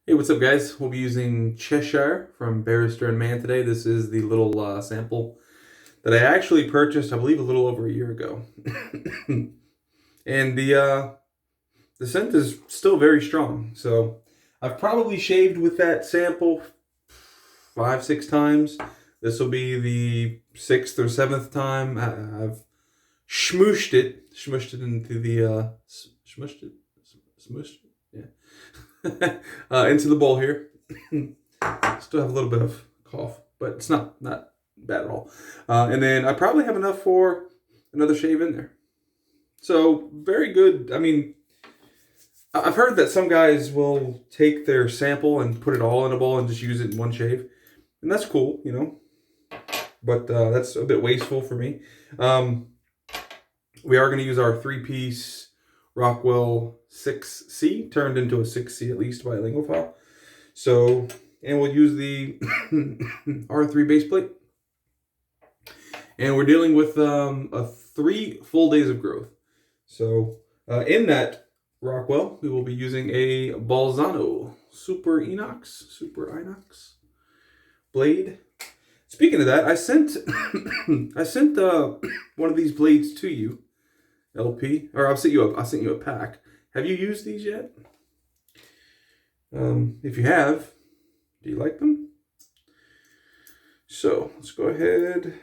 Hey, what's up, guys? We'll be using Cheshire from Barrister and Mann today. This is the little sample that I actually purchased, I believe, a little over a year ago. And the scent is still very strong. So I've probably shaved with that sample 5-6 times. This will be the 6th or 7th time. I've smooshed it into the into the bowl here. Still have a little bit of cough, but it's not bad at all. And then I probably have enough for another shave in there. So very good. I mean, I've heard that some guys will take their sample and put it all in a bowl and just use it in one shave, and that's cool, you know. But that's a bit wasteful for me. We are going to use our 3-piece Rockwell 6C, turned into a 6C at least by a lingophile. So, and we'll use the R3 base plate. And we're dealing with 3 full days of growth. So, in that Rockwell, we will be using a Bolzano Super Inox blade. Speaking of that, I sent one of these blades to you, LP, or I sent you a pack. Have you used these yet? If you have, do you like them? So let's go ahead.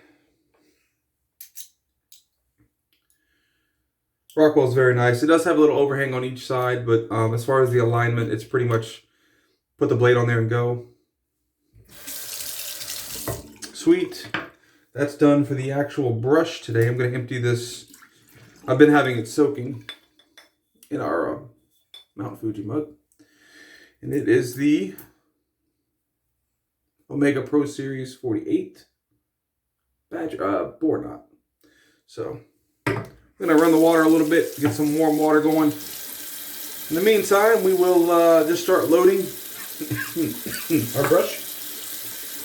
Rockwell's very nice. It does have a little overhang on each side, but as far as the alignment, it's pretty much put the blade on there and go. Sweet. That's done for the actual brush today. I'm going to empty this. I've been having it soaking in our Mount Fuji mug. And it is the Omega Pro Series 48 bore knot. So I'm going to run the water a little bit, get some warm water going. In the meantime, we will just start loading our brush.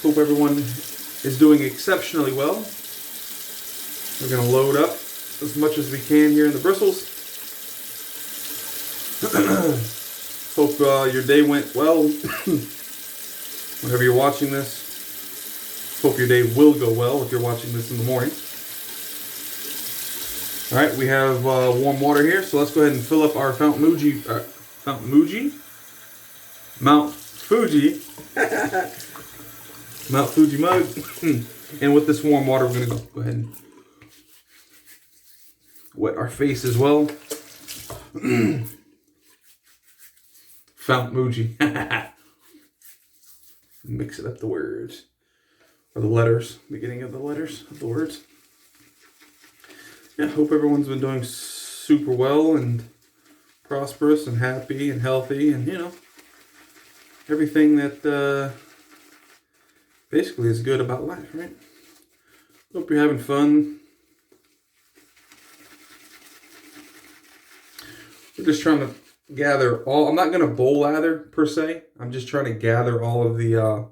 Hope everyone is doing exceptionally well. We're going to load up as much as we can here in the bristles. Hope your day went well. Whenever you're watching this, hope your day will go well if you're watching this in the morning. All right, we have warm water here, so let's go ahead and fill up our Mount Fuji mug. And with this warm water, we're going to go ahead and wet our face as well. Mount Fuji. Mix it up the words. Or the letters. Beginning of the letters of the words. Yeah, hope everyone's been doing super well and prosperous and happy and healthy and, you know, everything that basically is good about life, right? Hope you're having fun. We're just trying to gather all. I'm not going to bowl lather per se. I'm just trying to gather all of the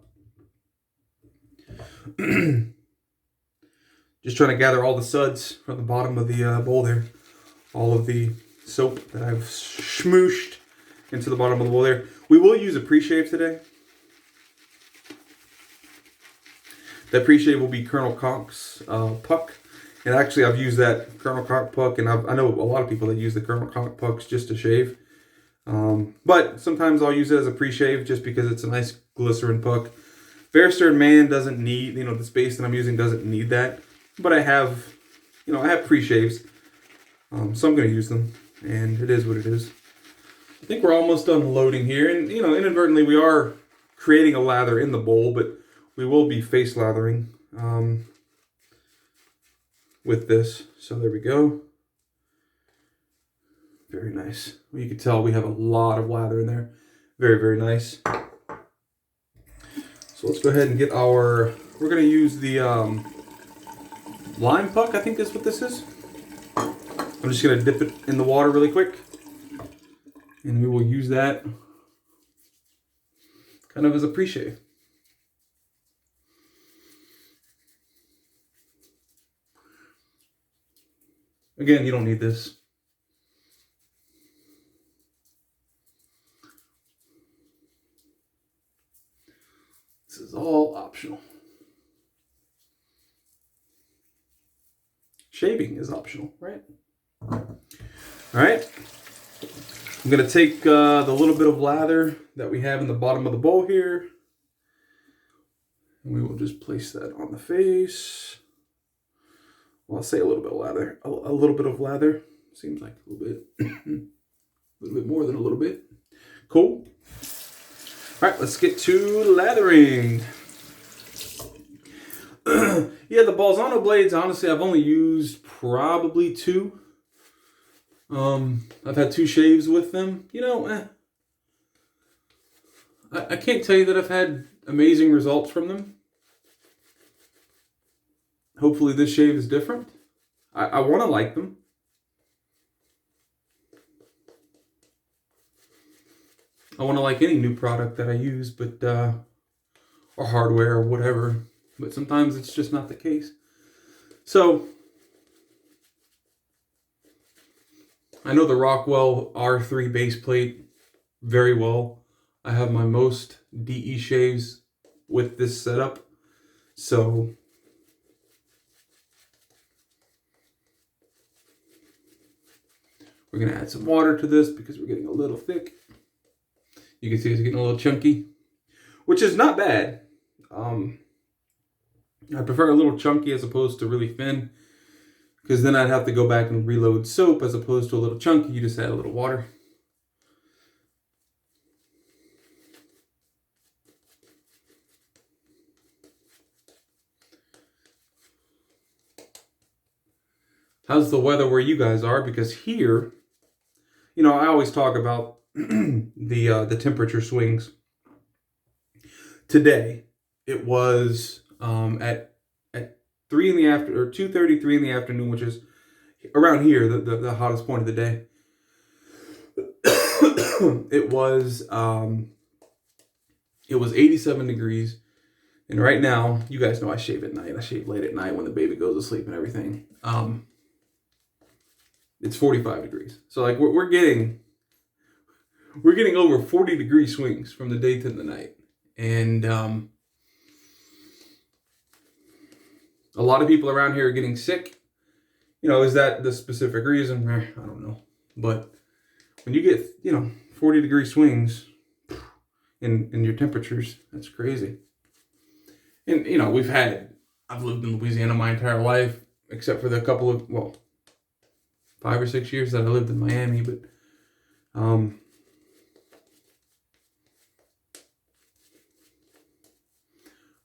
just trying to gather all the suds from the bottom of the bowl there. All of the soap that I've smooshed into the bottom of the bowl there. We will use a pre-shave today. That pre-shave will be Colonel Conk's puck. And actually, I've used that Colonel Conk puck, and I know a lot of people that use the Colonel Conk pucks just to shave. But sometimes I'll use it as a pre-shave just because it's a nice glycerin puck. Barrister and Mann doesn't need, you know, the space that I'm using doesn't need that. But I have, you know, I have pre-shaves. So I'm going to use them, and it is what it is. I think we're almost done loading here. And, you know, inadvertently we are creating a lather in the bowl, but we will be face lathering with this. So there we go. Very nice. Well, you can tell we have a lot of lather in there. Very, very nice. So let's go ahead and get our, we're going to use the lime puck, I think is what this is. I'm just going to dip it in the water really quick. And we will use that kind of as a pre-shave. Again, you don't need this. is all optional. Shaving is optional, right? All right. I'm going to take the little bit of lather that we have in the bottom of the bowl here. And we will just place that on the face. Well, I'll say a little bit of lather. A little bit of lather. Seems like a little bit. A little bit more than a little bit. Cool. All right, let's get to lathering. Yeah, the Bolzano blades, honestly, I've only used probably 2. I've had 2 shaves with them. You know, I can't tell you that I've had amazing results from them. Hopefully this shave is different. I want to like them. I want to like any new product that I use, but or hardware or whatever. But sometimes it's just not the case. So I know the Rockwell R3 base plate very well. I have my most DE shaves with this setup. So we're going to add some water to this because we're getting a little thick. You can see it's getting a little chunky, which is not bad. I prefer a little chunky as opposed to really thin, because then I'd have to go back and reload soap, as opposed to a little chunky. You just add a little water. How's the weather where you guys are? Because here, you know, I always talk about the temperature swings. Today, it was at 3 in the afternoon, or 2:33 in the afternoon, which is around here the hottest point of the day. It was 87 degrees, and right now, you guys know I shave at night. I shave late at night when the baby goes to sleep and everything. It's 45 degrees. So like we're getting over 40 degree swings from the day to the night. And a lot of people around here are getting sick. You know, is that the specific reason? I don't know. But when you get, 40 degree swings in your temperatures, that's crazy. And, I've lived in Louisiana my entire life, except for the couple of, 5 or 6 years that I lived in Miami. But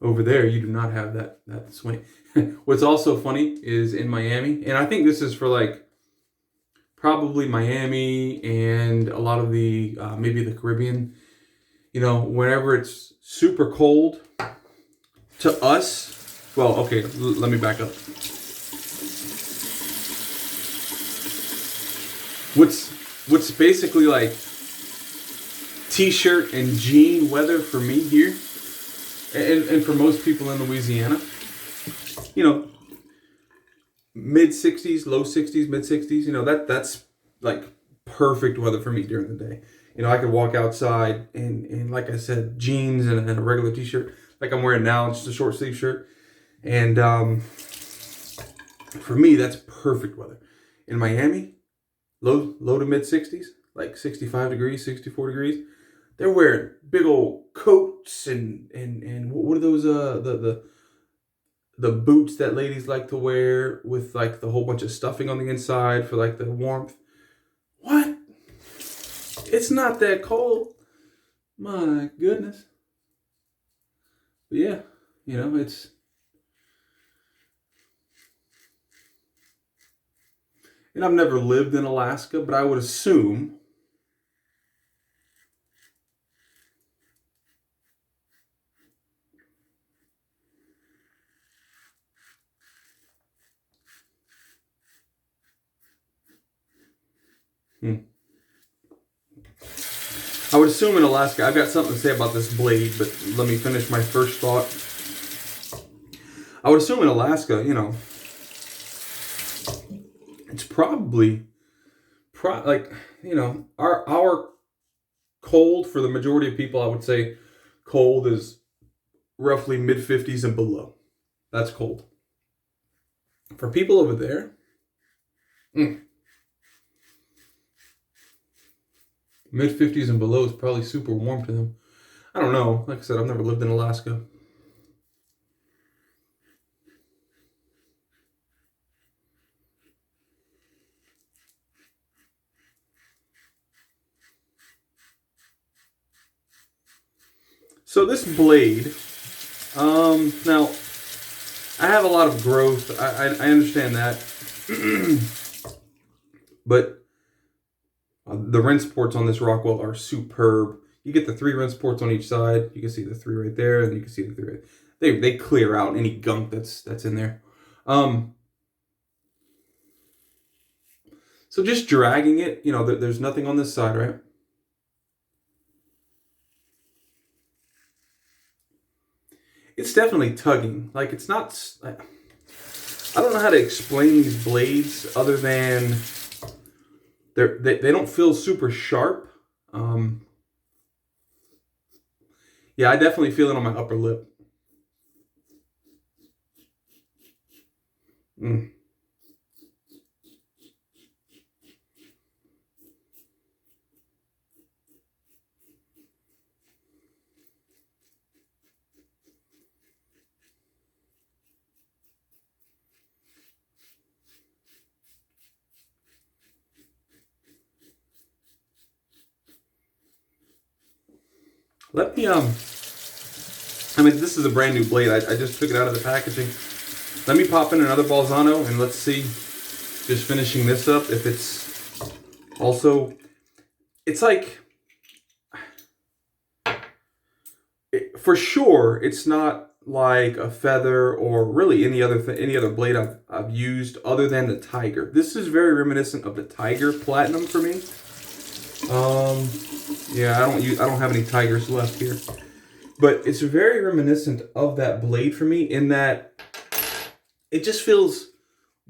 over there, you do not have that swing. What's also funny is in Miami, and I think this is for probably Miami and a lot of the, maybe the Caribbean, whenever it's super cold, to us, let me back up. What's basically like t-shirt and jean weather for me here, and for most people in Louisiana, mid 60s, low 60s, mid 60s, that's like perfect weather for me during the day. I could walk outside and like I said, jeans and a regular t-shirt like I'm wearing now, just a short sleeve shirt. And for me, that's perfect weather. In Miami, low to mid 60s, like 65 degrees, 64 degrees. They're wearing big old coats and what are those the boots that ladies like to wear with like the whole bunch of stuffing on the inside for like the warmth. What? It's not that cold. My goodness. But yeah, it's and I've never lived in Alaska, but I would assume in Alaska, I've got something to say about this blade, but let me finish my first thought. I would assume in Alaska, it's probably our cold for the majority of people, I would say cold is roughly mid-50s and below. That's cold. For people over there, mid-50s and below is probably super warm to them. I don't know. Like I said, I've never lived in Alaska. So this blade, now I have a lot of growth. I understand that, but the rinse ports on this Rockwell are superb. You get the 3 rinse ports on each side. You can see the 3 right there, and you can see the 3 right there. They clear out any gunk that's in there. So just dragging it, you know, there's nothing on this side, right? It's definitely tugging. Like, it's not... I don't know how to explain these blades other than they don't feel super sharp. Yeah, I definitely feel it on my upper lip. Let me, I mean, this is a brand new blade. I just took it out of the packaging. Let me pop in another Bolzano and let's see, just finishing this up, if it's also, it's like, for sure, it's not like a feather or really any other blade I've used other than the Tiger. This is very reminiscent of the Tiger Platinum for me. Yeah, I don't have any Tigers left here, but it's very reminiscent of that blade for me in that it just feels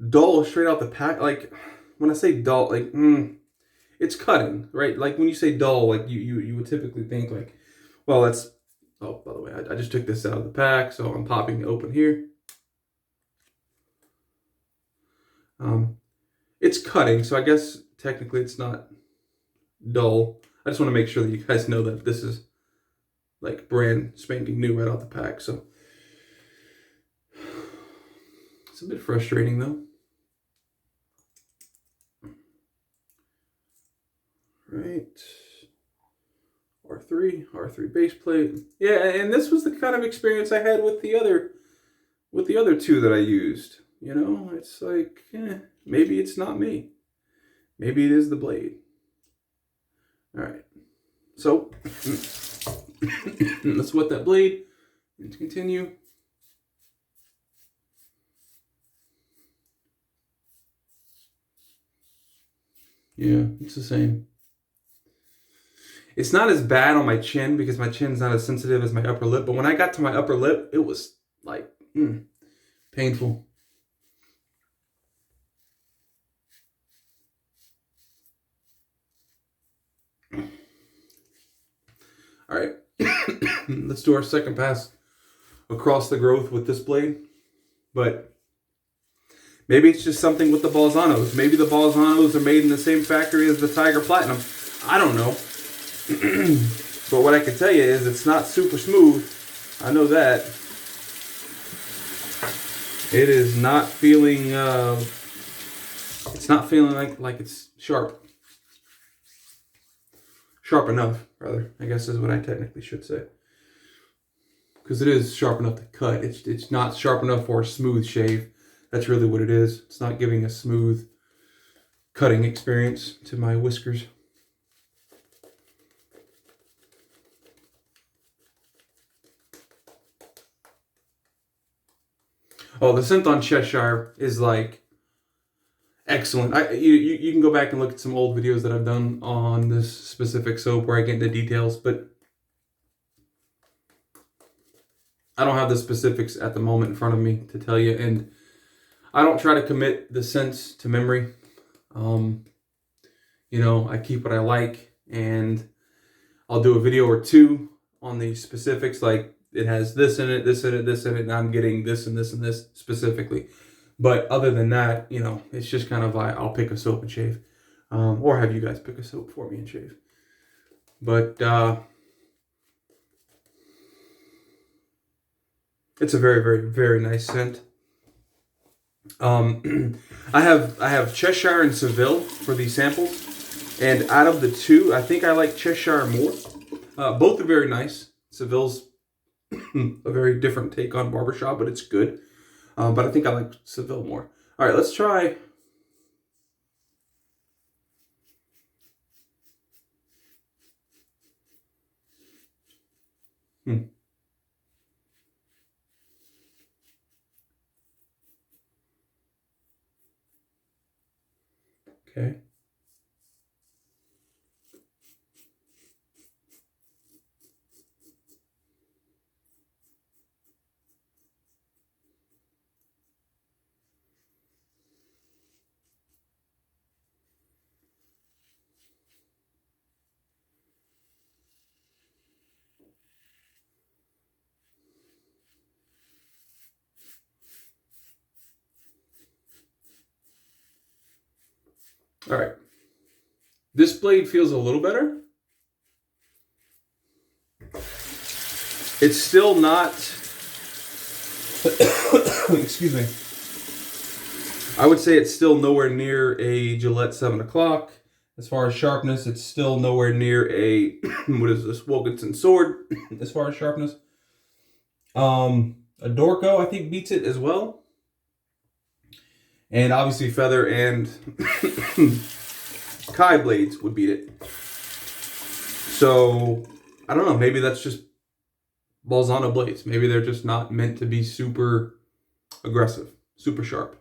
dull straight out the pack. Like when I say dull, like it's cutting, right? Like when you say dull, like you would typically think like, well, that's, oh, by the way, I just took this out of the pack, so I'm popping it open here. It's cutting, so I guess technically it's not dull. I just want to make sure that you guys know that this is like brand spanking new right out the pack. So it's a bit frustrating though. Right. R3 base plate. Yeah, and this was the kind of experience I had with the other two that I used. You know, it's like, maybe it's not me. Maybe it is the blade. All right, so let's wet that blade and continue. Yeah, it's the same. It's not as bad on my chin because my chin's not as sensitive as my upper lip, but when I got to my upper lip, it was like painful. All right, let's do our second pass across the growth with this blade. But maybe it's just something with the Bolzanos. Maybe the Bolzanos are made in the same factory as the Tiger Platinum. I don't know. But what I can tell you is it's not super smooth. I know that. It is not feeling, it's not feeling like it's sharp. Sharp enough, rather, I guess is what I technically should say. Because it is sharp enough to cut. It's not sharp enough for a smooth shave. That's really what it is. It's not giving a smooth cutting experience to my whiskers. Oh, the scent on Cheshire is like excellent. You can go back and look at some old videos that I've done on this specific soap where I get into details, but I don't have the specifics at the moment in front of me to tell you, and I don't try to commit the scents to memory. You know, I keep what I like, and I'll do a video or two on the specifics. Like it has this in it, this in it, this in it, and I'm getting this and this and this specifically. But other than that, you know, it's just kind of I'll pick a soap and shave. Or have you guys pick a soap for me and shave. But it's a very, very, very nice scent. I have Cheshire and Seville for these samples, and out of the two, I think I like Cheshire more. Both are very nice. Seville's a very different take on barbershop, but it's good. But I think I like Seville more. All right, let's try. Okay. All right. This blade feels a little better. It's still not, excuse me. I would say it's still nowhere near a Gillette 7 o'clock. As far as sharpness, it's still nowhere near a, what is this, Wilkinson sword, as far as sharpness. A Dorco, I think, beats it as well. And obviously Feather and Kai blades would beat it. So, I don't know, maybe that's just Bolzano blades. Maybe they're just not meant to be super aggressive, super sharp.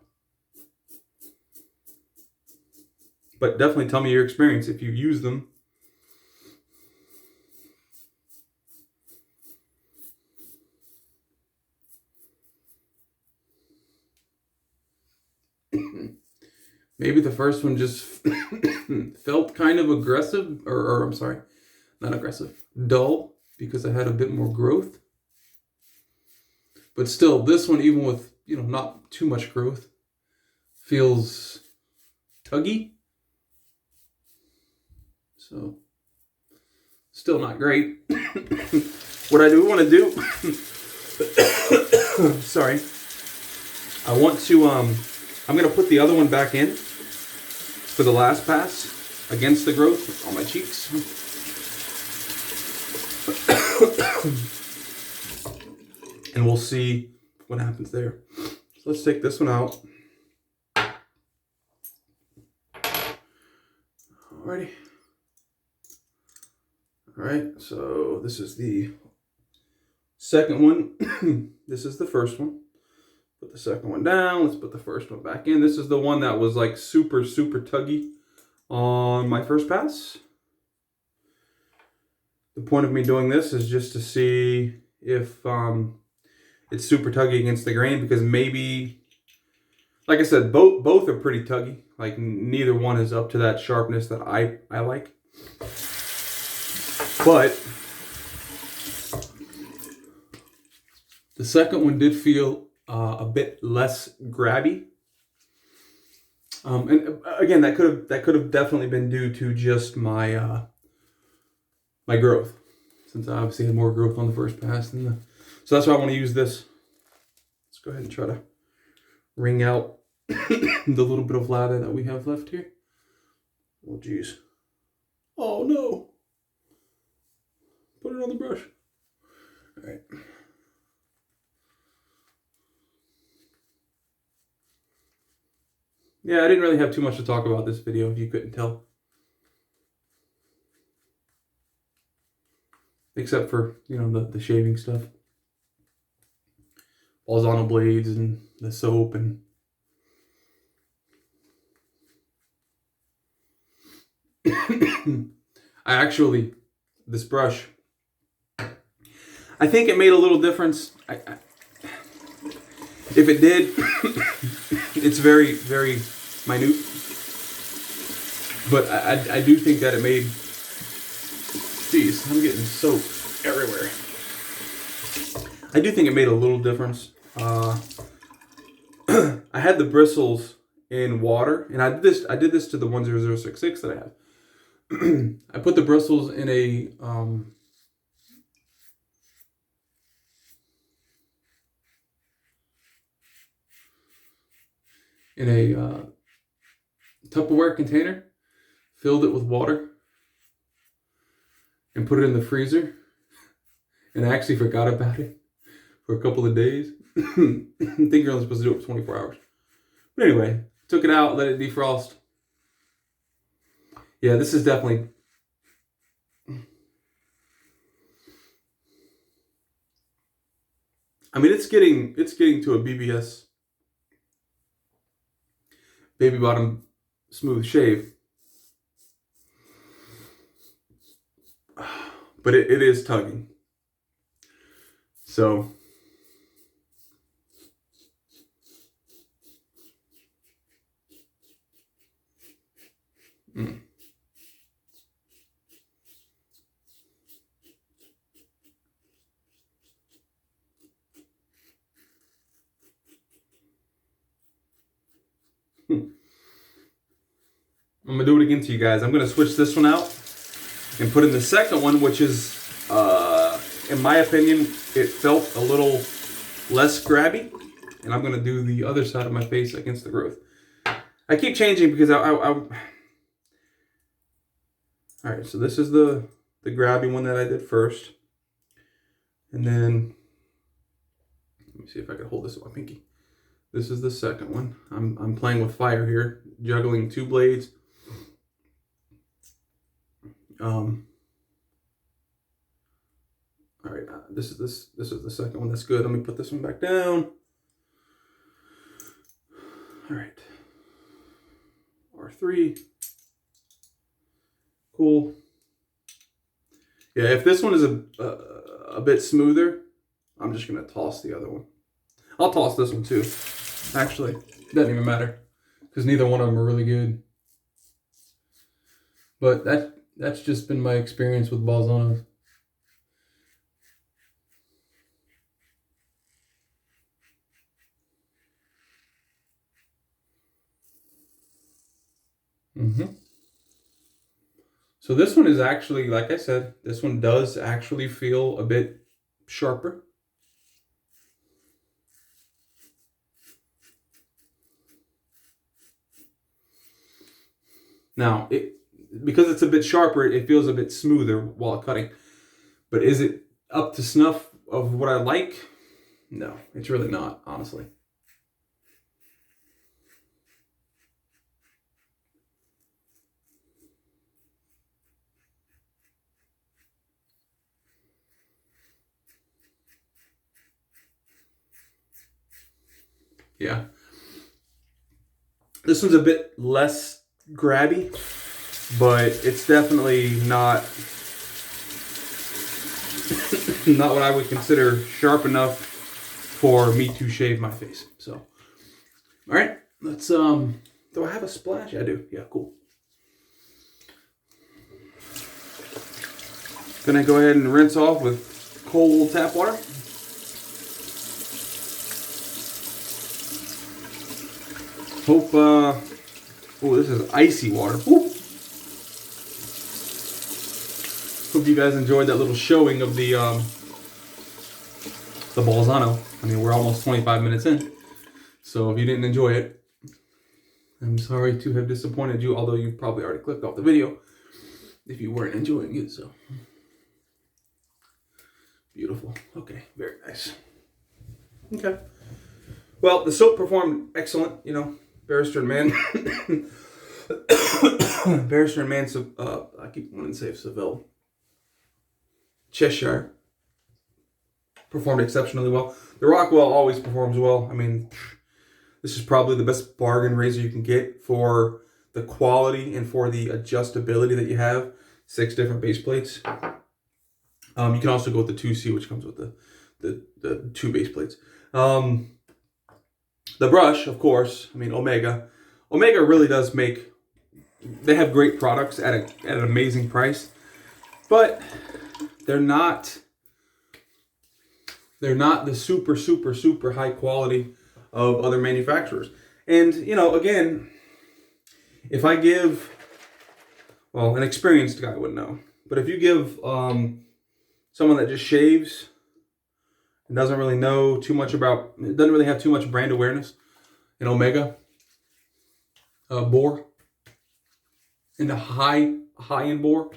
But definitely tell me your experience if you use them. Maybe the first one just felt kind of aggressive, or I'm sorry, not aggressive, dull, because I had a bit more growth. But still, this one, even with, you know, not too much growth, feels tuggy. So, still not great. What I do want to do, sorry, I want to, I'm going to put the other one back in for the last pass against the growth on my cheeks. And we'll see what happens there. So let's take this one out. Alrighty. Alright, so this is the second one. This is the first one. Put the second one down. Let's put the first one back in. This is the one that was like super, super tuggy on my first pass. The point of me doing this is just to see if it's super tuggy against the grain, because maybe, like I said, both are pretty tuggy. Like neither one is up to that sharpness that I like. But the second one did feel a bit less grabby. And again, that could have definitely been due to just my my growth, since I obviously had more growth on the first pass than the. So that's why I want to use this. Let's go ahead and try to wring out the little bit of lather that we have left here. Oh geez. Oh no. Put it on the brush. All right. Yeah, I didn't really have too much to talk about this video, if you couldn't tell. Except for, you know, the shaving stuff. Bolzano blades and the soap and... this brush, I think it made a little difference. If it did, it's very, very minute. But I do think that it made... Jeez, I'm getting soap everywhere. I do think it made a little difference. I had the bristles in water, and I did this to the 10066 that I have. I put the bristles in a Tupperware container, filled it with water, and put it in the freezer. And I actually forgot about it for a couple of days. I think you're only supposed to do it for 24 hours. But anyway, took it out, let it defrost. Yeah, this is definitely... I mean, it's getting to a BBS, baby bottom smooth shave. But it is tugging. So... I'm gonna do it again to you guys. I'm gonna switch this one out and put in the second one, which is, in my opinion, it felt a little less grabby. And I'm gonna do the other side of my face against the growth. I keep changing because all right, so this is the grabby one that I did first. And then, let me see if I can hold this with my pinky. This is the second one. I'm playing with fire here, juggling two blades. All right, this is the second one. That's good. Let me put this one back down. All right, R3. Cool. Yeah, if this one is a bit smoother, I'm just gonna toss the other one. I'll toss this one too. Actually, it doesn't even matter because neither one of them are really good. But that's just been my experience with Bolzano. So this one is actually, like I said, this one does actually feel a bit sharper. Now, because it's a bit sharper, it feels a bit smoother while cutting. But is it up to snuff of what I like? No, it's really not, honestly. Yeah. This one's a bit less grabby, but it's definitely not what I would consider sharp enough for me to shave my face. So, all right, let's do I have a splash? I do. Yeah, cool. Gonna go ahead and rinse off with cold tap water. Hope, oh, this is icy water. Woo. Hope you guys enjoyed that little showing of the Bolzano. I mean, we're almost 25 minutes in. So if you didn't enjoy it, I'm sorry to have disappointed you, although you've probably already clicked off the video if you weren't enjoying it, so. Beautiful. Okay, very nice. Okay. Well, the soap performed excellent, you know. Barrister and Mann. Barrister and Mann, I keep wanting to say Seville. Cheshire. Performed exceptionally well. The Rockwell always performs well. I mean, this is probably the best bargain razor you can get for the quality and for the adjustability that you have. 6 different base plates. You can also go with the 2C, which comes with the 2 base plates. The brush, of course, I mean, Omega. Omega really does make, they have great products at an amazing price, but they're not They're not the super, super, super high quality of other manufacturers. And, you know, again, if I give, well, an experienced guy would know, but if you give someone that just shaves and doesn't really know too much about, doesn't really have too much brand awareness in Omega, bore, in the high-end bore,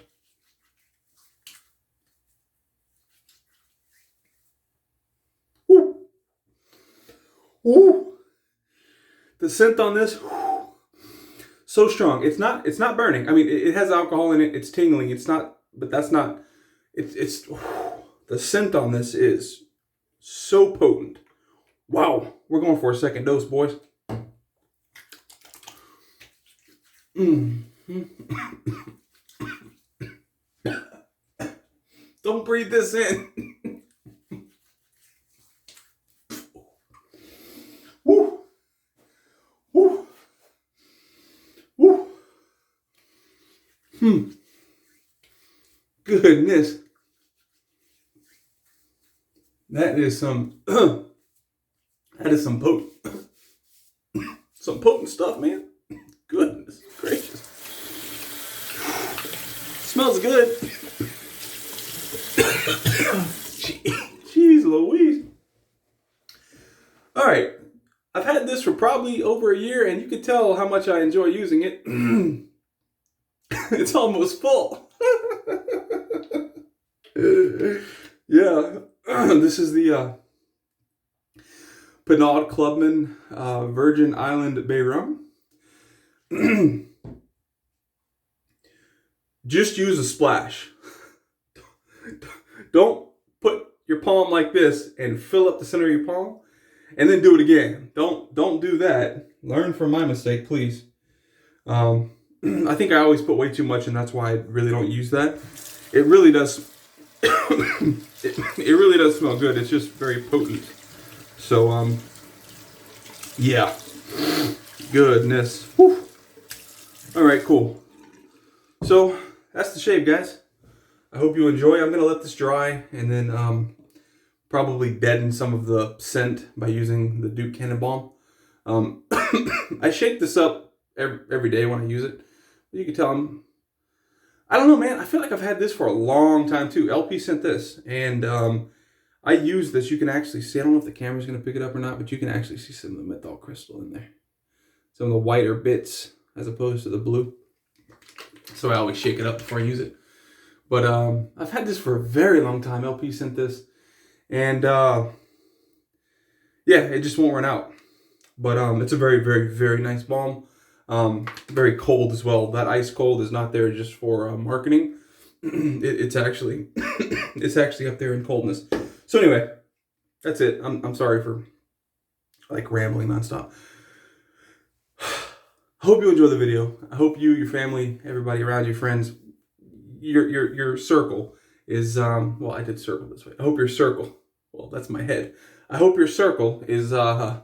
woo, woo, the scent on this, woo, so strong. It's not burning. I mean, it has alcohol in it. It's tingling. It's not, but that's not. It's the scent on this is so potent. Wow, we're going for a second dose, boys. Don't breathe this in. Woo, woo, woo. Goodness. That is some potent some potent stuff, man. Goodness gracious. Smells good. Jeez Louise. All right. I've had this for probably over a year, and you can tell how much I enjoy using it. It's almost full. Yeah. This is the Pinot Clubman Virgin Island Bay Rum. Just use a splash. Don't put your palm like this and fill up the center of your palm and then do it again. Don't do that. Learn from my mistake, please. I think I always put way too much, and that's why I really don't use that. It really does. it really does smell good. It's just very potent. So yeah. Goodness. Whew. All right, cool. So that's the shave, guys. I hope you enjoy. I'm gonna let this dry and then probably deaden some of the scent by using the Duke Cannon Balm. I shake this up every day when I use it. You can tell I don't know, man. I feel like I've had this for a long time too. LP sent this, and I use this. You can actually see. I don't know if the camera's gonna pick it up or not, but you can actually see some of the menthol crystal in there. Some of the whiter bits as opposed to the blue. So I always shake it up before I use it. But I've had this for a very long time. LP sent this, and yeah, it just won't run out. But it's a very, very, very nice balm. Very cold as well. That ice cold is not there just for marketing. It's actually it's actually up there in coldness. So anyway, that's it. I'm sorry for like rambling nonstop. I hope you enjoy the video. I hope you, your family, everybody around you, friends, your circle is well, I did circle this way. I hope your circle, well, that's my head. I hope your circle is yeah,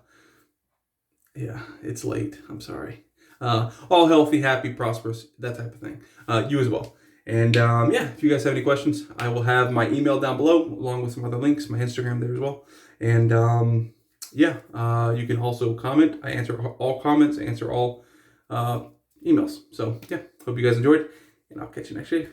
it's late. I'm sorry. All healthy, happy, prosperous, that type of thing. You as well. And yeah, if you guys have any questions, I will have my email down below along with some other links, my Instagram there as well. And yeah, you can also comment. I answer all comments, answer all emails. So yeah, hope you guys enjoyed, and I'll catch you next shave.